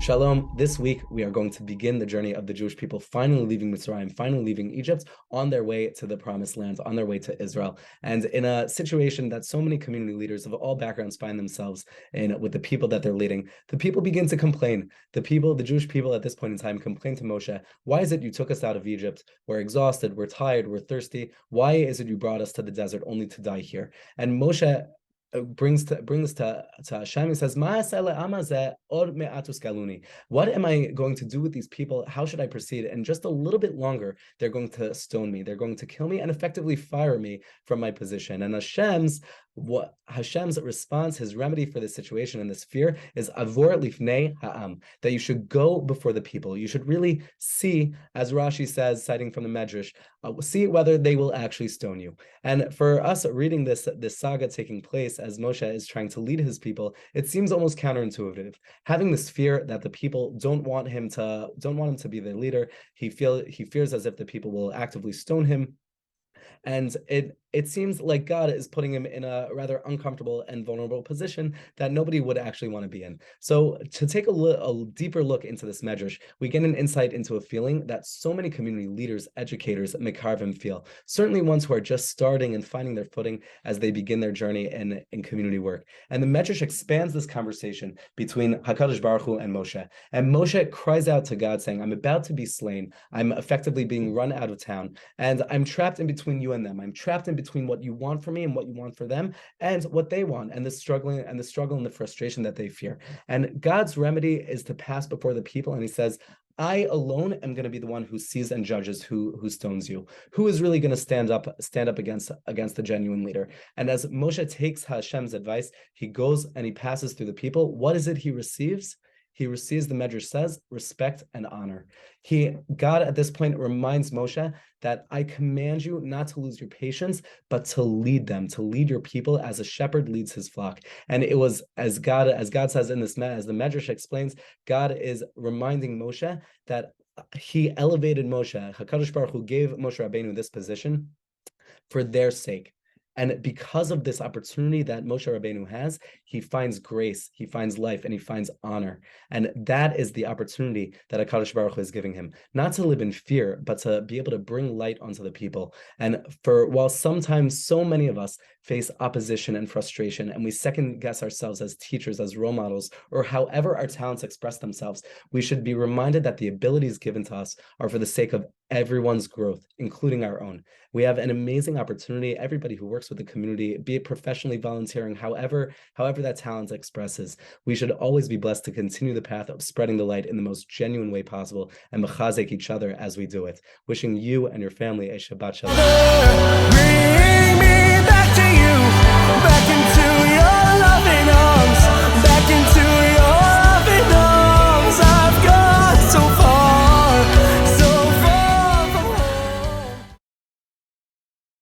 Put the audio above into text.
Shalom. This week, we are going to begin the journey of the Jewish people finally leaving Mitzrayim, finally leaving Egypt, on their way to the Promised Land, on their way to Israel. And in a situation that so many community leaders of all backgrounds find themselves in with the people that they're leading, the people begin to complain. The Jewish people at this point in time complain to Moshe, why is it you took us out of Egypt? We're exhausted, we're tired, we're thirsty. Why is it you brought us to the desert only to die here? And Moshe brings this to Hashem. He says, what am I going to do with these people? How should I proceed? And just a little bit longer, they're going to stone me. They're going to kill me and effectively fire me from my position. And Hashem's response, his remedy for this situation and this fear is avor lifnei ha'am, that you should go before the people. You should really see, as Rashi says, citing from the Medrash, see whether they will actually stone you. And for us reading this saga taking place as Moshe is trying to lead his people, it seems almost counterintuitive. Having this fear that the people don't want him to be their leader, he fears as if the people will actively stone him. And it seems like God is putting him in a rather uncomfortable and vulnerable position that nobody would actually want to be in. So to take a deeper look into this medrash, we get an insight into a feeling that so many community leaders, educators, mekarvim feel, certainly ones who are just starting and finding their footing as they begin their journey in community work. And the medrash expands this conversation between HaKadosh Baruch Hu and Moshe. And Moshe cries out to God saying, I'm about to be slain. I'm effectively being run out of town. And I'm trapped in between you and them. I'm trapped in between what you want for me and what you want for them and what they want, and the struggle and the frustration that they fear. And God's remedy is to pass before the people, and he says, I alone am going to be the one who sees and judges who stones you. Who is really going to stand up against the genuine leader? And as Moshe takes Hashem's advice, he goes and he passes through the people. What is it he receives? He receives, the Medrash says, respect and honor. God at this point reminds Moshe that I command you not to lose your patience, but to lead them, to lead your people as a shepherd leads his flock. And it was as God says in this, as the Medrash explains, God is reminding Moshe that he elevated Moshe. HaKadosh Baruch Hu gave Moshe Rabbeinu this position for their sake. And because of this opportunity that Moshe Rabbeinu has, he finds grace, he finds life, and he finds honor. And that is the opportunity that HaKadosh Baruch Hu is giving him. Not to live in fear, but to be able to bring light onto the people. And while sometimes so many of us face opposition and frustration, and we second guess ourselves as teachers, as role models, or however our talents express themselves, we should be reminded that the abilities given to us are for the sake of everyone's growth, including our own. We have an amazing opportunity. Everybody who works with the community, be it professionally volunteering, however that talent expresses, we should always be blessed to continue the path of spreading the light in the most genuine way possible and mechazek each other as we do it. Wishing you and your family a Shabbat Shalom.